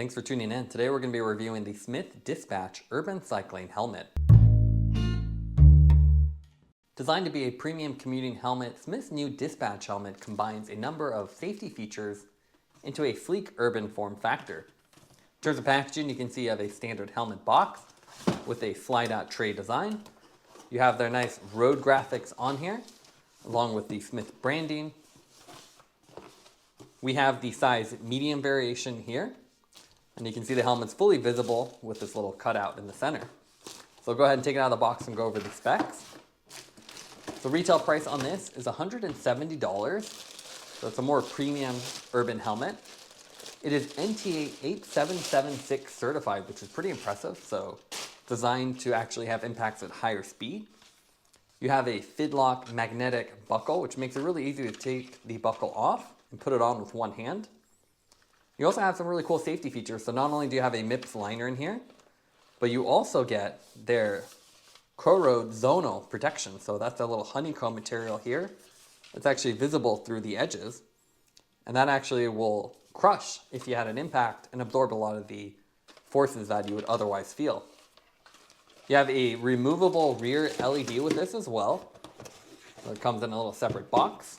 Thanks for tuning in. Today we're going to be reviewing the Smith Dispatch Urban Cycling Helmet. Designed to be a premium commuting helmet, Smith's new Dispatch helmet combines a number of safety features into a sleek urban form factor. In terms of packaging, you can see you have a standard helmet box with a slide-out tray design. You have their nice road graphics on here, along with the Smith branding. We have the size medium variation here. And you can see the helmet's fully visible with this little cutout in the center. So go ahead and take it out of the box and go over the specs. The retail price on this is $170. So it's a more premium urban helmet. It is NTA 8776 certified, which is pretty impressive. So designed to actually have impacts at higher speed. You have a Fidlock magnetic buckle, which makes it really easy to take the buckle off and put it on with one hand. You also have some really cool safety features. So not only do you have a MIPS liner in here, but you also get their Koroyd zonal protection. So that's a little honeycomb material here. It's actually visible through the edges. And that actually will crush if you had an impact and absorb a lot of the forces that you would otherwise feel. You have a removable rear LED with this as well. So it comes in a little separate box.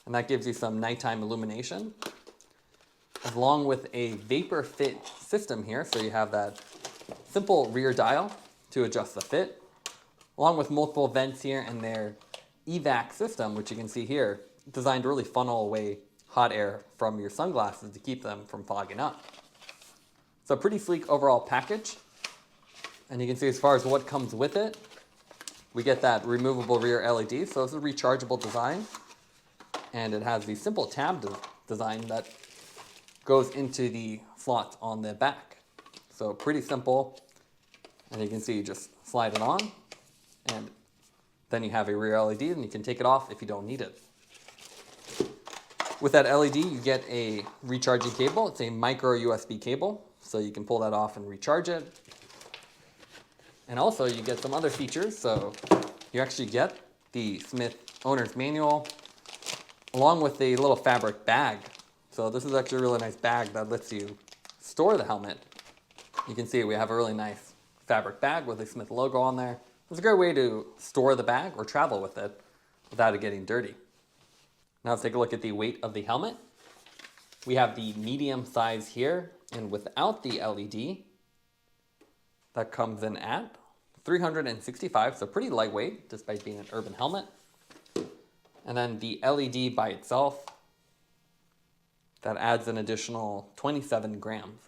And that gives you some nighttime illumination, along with a vapor fit system here. So you have that simple rear dial to adjust the fit, along with multiple vents here and their evac system, which you can see here, designed to really funnel away hot air from your sunglasses to keep them from fogging up. So a pretty sleek overall package. And you can see as far as what comes with it, we get that removable rear LED. So it's a rechargeable design. And it has the simple tab design that goes into the slots on the back. So pretty simple. And you can see you just slide it on. And then you have a rear LED and you can take it off if you don't need it. With that LED, you get a recharging cable. It's a micro USB cable. So you can pull that off and recharge it. And also you get some other features. So you actually get the Smith owner's manual, along with a little fabric bag. So this is actually a really nice bag that lets you store the helmet. You can see we have a really nice fabric bag with a Smith logo on there. It's a great way to store the bag or travel with it without it getting dirty. Now let's take a look at the weight of the helmet. We have the medium size here, and without the LED, that comes in at 365, so pretty lightweight despite being an urban helmet. And then the LED by itself, that adds an additional 27 grams.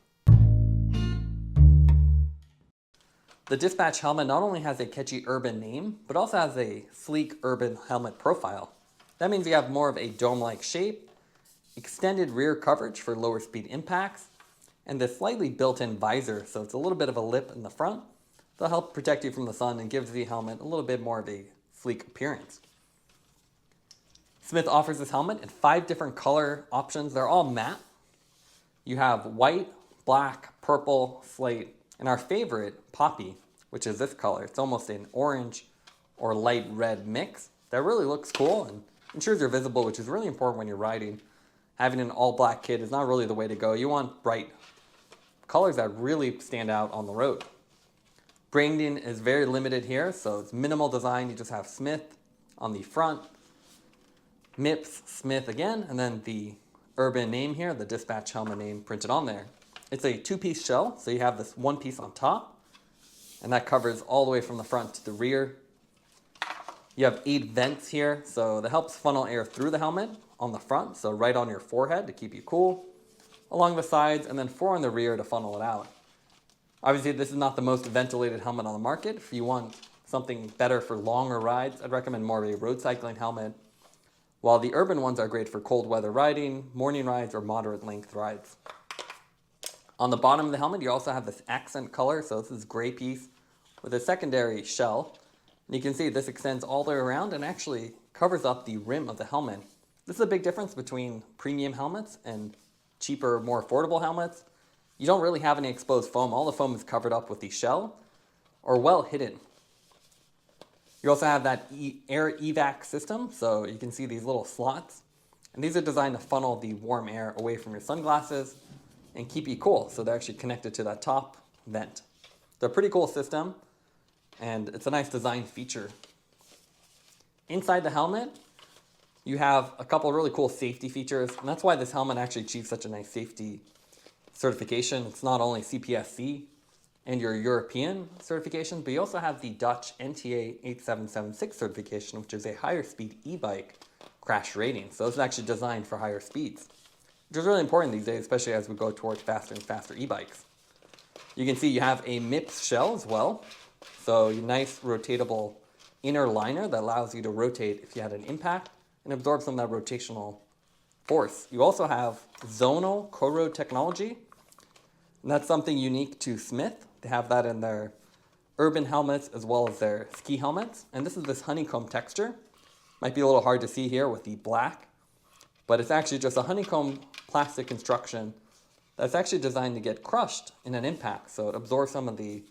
The Dispatch helmet not only has a catchy urban name, but also has a sleek urban helmet profile. That means you have more of a dome-like shape, extended rear coverage for lower speed impacts, and this slightly built-in visor, so it's a little bit of a lip in the front. That'll help protect you from the sun and gives the helmet a little bit more of a sleek appearance. Smith offers this helmet in 5 different color options. They're all matte. You have white, black, purple, slate, and our favorite, poppy, which is this color. It's almost an orange or light red mix. That really looks cool and ensures you're visible, which is really important when you're riding. Having an all black kit is not really the way to go. You want bright colors that really stand out on the road. Branding is very limited here, so it's minimal design. You just have Smith on the front, MIPS, Smith again, and then the urban name here, the Dispatch helmet name printed on there. It's a 2-piece shell, so you have this one piece on top, and that covers all the way from the front to the rear. You have 8 vents here, so that helps funnel air through the helmet on the front, so right on your forehead to keep you cool, along the sides, and then 4 on the rear to funnel it out. Obviously, this is not the most ventilated helmet on the market. If you want something better for longer rides, I'd recommend more of a road cycling helmet, while the urban ones are great for cold weather riding, morning rides, or moderate length rides. On the bottom of the helmet, you also have this accent color, so this is gray piece with a secondary shell. And you can see this extends all the way around and actually covers up the rim of the helmet. This is a big difference between premium helmets and cheaper, more affordable helmets. You don't really have any exposed foam. All the foam is covered up with the shell or well hidden. You also have that air evac system, so you can see these little slots. And these are designed to funnel the warm air away from your sunglasses and keep you cool. So they're actually connected to that top vent. They're a pretty cool system, and it's a nice design feature. Inside the helmet, you have a couple of really cool safety features, and that's why this helmet actually achieves such a nice safety certification. It's not only CPSC and your European certification, but you also have the Dutch NTA 8776 certification, which is a higher speed e-bike crash rating. So it's actually designed for higher speeds, which is really important these days, especially as we go towards faster and faster e-bikes. You can see you have a MIPS shell as well. So a nice rotatable inner liner that allows you to rotate if you had an impact and absorb some of that rotational force. You also have Zonal Koroyd technology, and that's something unique to Smith. They have that in their urban helmets as well as their ski helmets. And this is this honeycomb texture. Might be a little hard to see here with the black, but it's actually just a honeycomb plastic construction that's actually designed to get crushed in an impact. So it absorbs some of the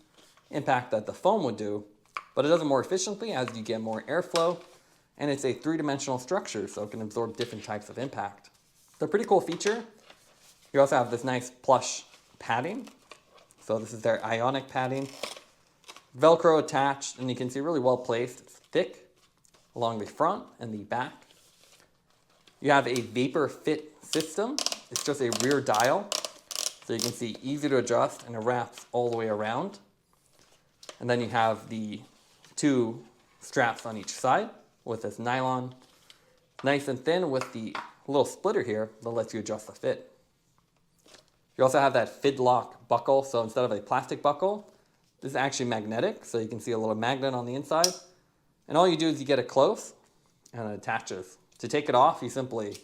impact that the foam would do, but it does it more efficiently as you get more airflow, and it's a three-dimensional structure, so it can absorb different types of impact. It's a pretty cool feature. You also have this nice plush padding. So this is their ionic padding. Velcro attached, and you can see really well placed. It's thick along the front and the back. You have a vapor fit system. It's just a rear dial. So you can see easy to adjust, and it wraps all the way around. And then you have the two straps on each side with this nylon, nice and thin with the little splitter here that lets you adjust the fit. You also have that Fidlock buckle. So instead of a plastic buckle, this is actually magnetic. So you can see a little magnet on the inside. And all you do is you get it close and it attaches. To take it off, you simply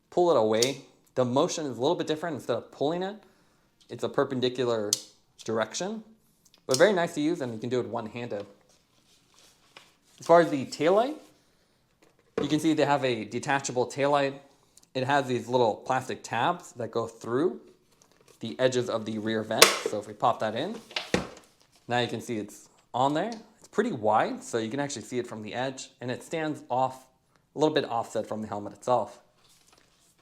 pull it away. The motion is a little bit different. Instead of pulling it, it's a perpendicular direction, but very nice to use, and you can do it one-handed. As far as the taillight, you can see they have a detachable taillight. It has these little plastic tabs that go through the edges of the rear vent. So if we pop that in, now you can see it's on there. It's pretty wide, so you can actually see it from the edge, and it stands off, a little bit offset from the helmet itself.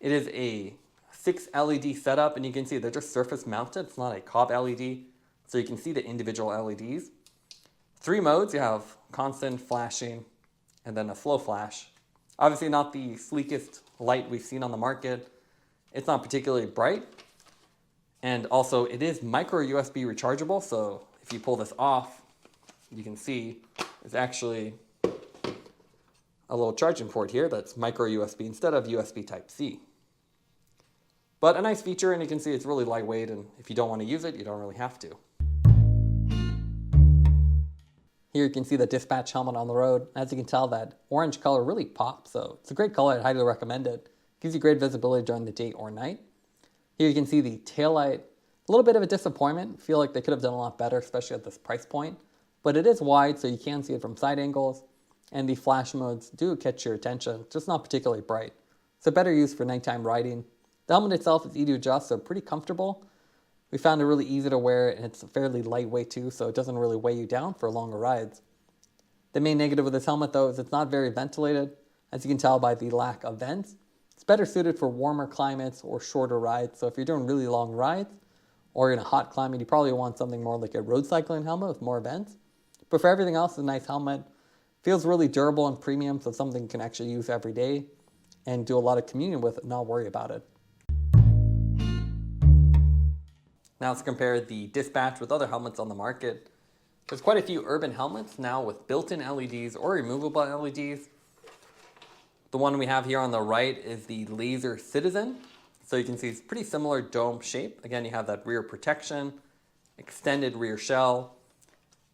It is a 6 LED setup, and you can see they're just surface mounted. It's not a cob LED, so you can see the individual LEDs. 3 modes. You have constant, flashing, and then a slow flash. Obviously not the sleekest light we've seen on the market. It's not particularly bright. And also it is micro USB rechargeable, so if you pull this off, you can see there's actually a little charging port here that's micro USB instead of USB Type-C. But a nice feature, and you can see it's really lightweight, and if you don't want to use it, you don't really have to. Here you can see the dispatch helmet on the road. As you can tell, that orange color really pops, so it's a great color. I'd highly recommend it. Gives you great visibility during the day or night. Here you can see the taillight. A little bit of a disappointment. Feel like they could have done a lot better, especially at this price point. But it is wide, so you can see it from side angles. And the flash modes do catch your attention, just not particularly bright. So better used for nighttime riding. The helmet itself is easy to adjust, so pretty comfortable. We found it really easy to wear, and it's fairly lightweight too, so it doesn't really weigh you down for longer rides. The main negative with this helmet though is it's not very ventilated, as you can tell by the lack of vents. It's better suited for warmer climates or shorter rides, so if you're doing really long rides or in a hot climate, you probably want something more like a road cycling helmet with more vents. But for everything else, it's a nice helmet. Feels really durable and premium, so something you can actually use every day and do a lot of commuting with and not worry about it. Now let's compare the Dispatch with other helmets on the market. There's quite a few urban helmets now with built-in LEDs or removable LEDs. The one we have here on the right is the Lazer CityZen. So you can see it's pretty similar dome shape. Again, you have that rear protection, extended rear shell,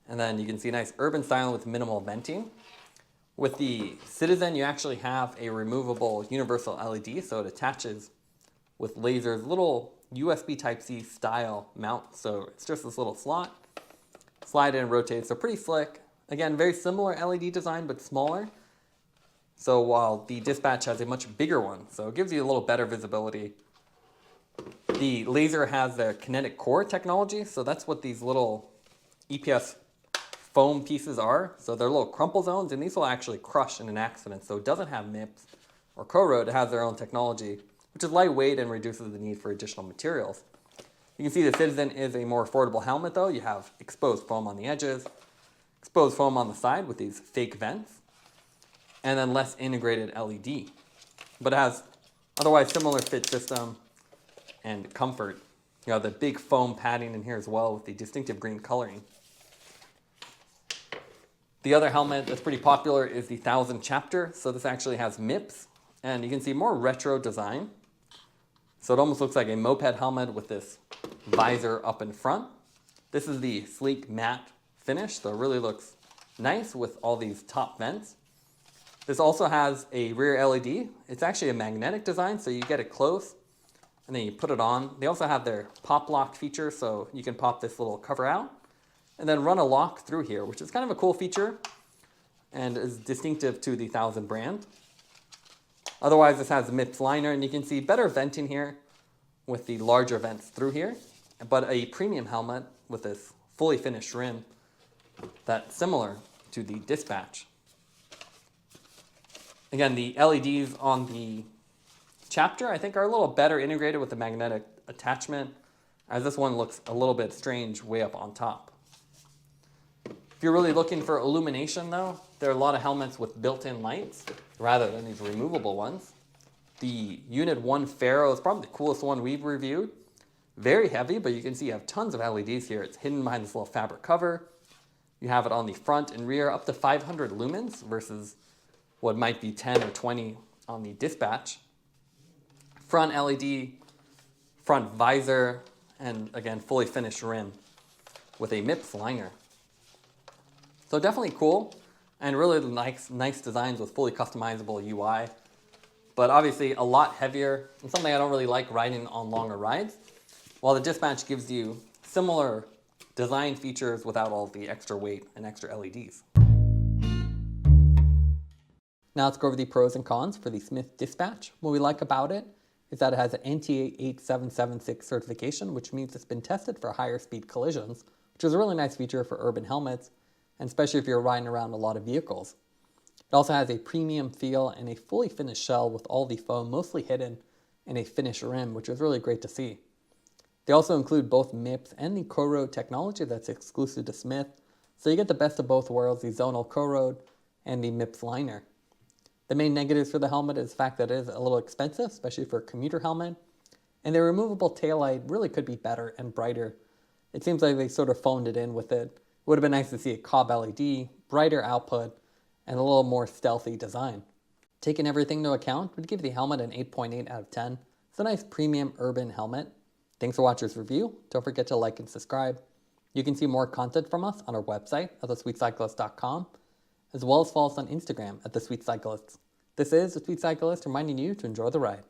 and then you can see a nice urban style with minimal venting. With the CityZen, you actually have a removable universal LED, so it attaches with Lazer's little USB Type-C style mount. So it's just this little slot, slide in and rotate, so pretty slick. Again, very similar LED design, but smaller. So while the Dispatch has a much bigger one, so it gives you a little better visibility. The Lazer has the KinetiCore technology, so that's what these little EPS foam pieces are. So they're little crumple zones, and these will actually crush in an accident. So it doesn't have MIPS or Koroyd, it has their own technology, which is lightweight and reduces the need for additional materials. You can see the CityZen is a more affordable helmet though. You have exposed foam on the edges, exposed foam on the side with these fake vents, and then less integrated LED. But it has otherwise similar fit system and comfort. You know, the big foam padding in here as well with the distinctive green coloring. The other helmet that's pretty popular is the Thousand Chapter. So this actually has MIPS, and you can see more retro design. So it almost looks like a moped helmet with this visor up in front. This is the sleek matte finish, so it really looks nice with all these top vents. This also has a rear LED. It's actually a magnetic design, so you get it close and then you put it on. They also have their pop lock feature, so you can pop this little cover out and then run a lock through here, which is kind of a cool feature and is distinctive to the Thousand brand. Otherwise, this has a MIPS liner, and you can see better venting here with the larger vents through here, but a premium helmet with this fully finished rim that's similar to the Dispatch. Again, the LEDs on the Chapter, I think, are a little better integrated with the magnetic attachment, as this one looks a little bit strange way up on top. If you're really looking for illumination though, there are a lot of helmets with built-in lights rather than these removable ones. The Unit 1 Faro is probably the coolest one we've reviewed. Very heavy, but you can see you have tons of LEDs here. It's hidden behind this little fabric cover. You have it on the front and rear, up to 500 lumens versus what might be 10 or 20 on the Dispatch. Front LED, front visor, and again, fully finished rim with a MIPS liner. So definitely cool, and really nice designs with fully customizable UI. But obviously a lot heavier, and something I don't really like riding on longer rides. While the Dispatch gives you similar design features without all the extra weight and extra LEDs. Now let's go over the pros and cons for the Smith Dispatch. What we like about it is that it has an NTA 8776 certification, which means it's been tested for higher speed collisions, which is a really nice feature for urban helmets, and especially if you're riding around a lot of vehicles. It also has a premium feel and a fully finished shell with all the foam mostly hidden in a finished rim, which is really great to see. They also include both MIPS and the Koroyd technology that's exclusive to Smith, so you get the best of both worlds, the Zonal Koroyd and the MIPS liner. The main negatives for the helmet is the fact that it is a little expensive, especially for a commuter helmet, and the removable taillight really could be better and brighter. It seems like they sort of phoned it in with it. It would have been nice to see a cob LED, brighter output, and a little more stealthy design. Taking everything into account, we'd give the helmet an 8.8 out of 10. It's a nice premium urban helmet. Thanks for watching this review. Don't forget to like and subscribe. You can see more content from us on our website at thesweetcyclist.com, as well as follow us on Instagram at thesweetcyclists. This is The Sweet Cyclist reminding you to enjoy the ride.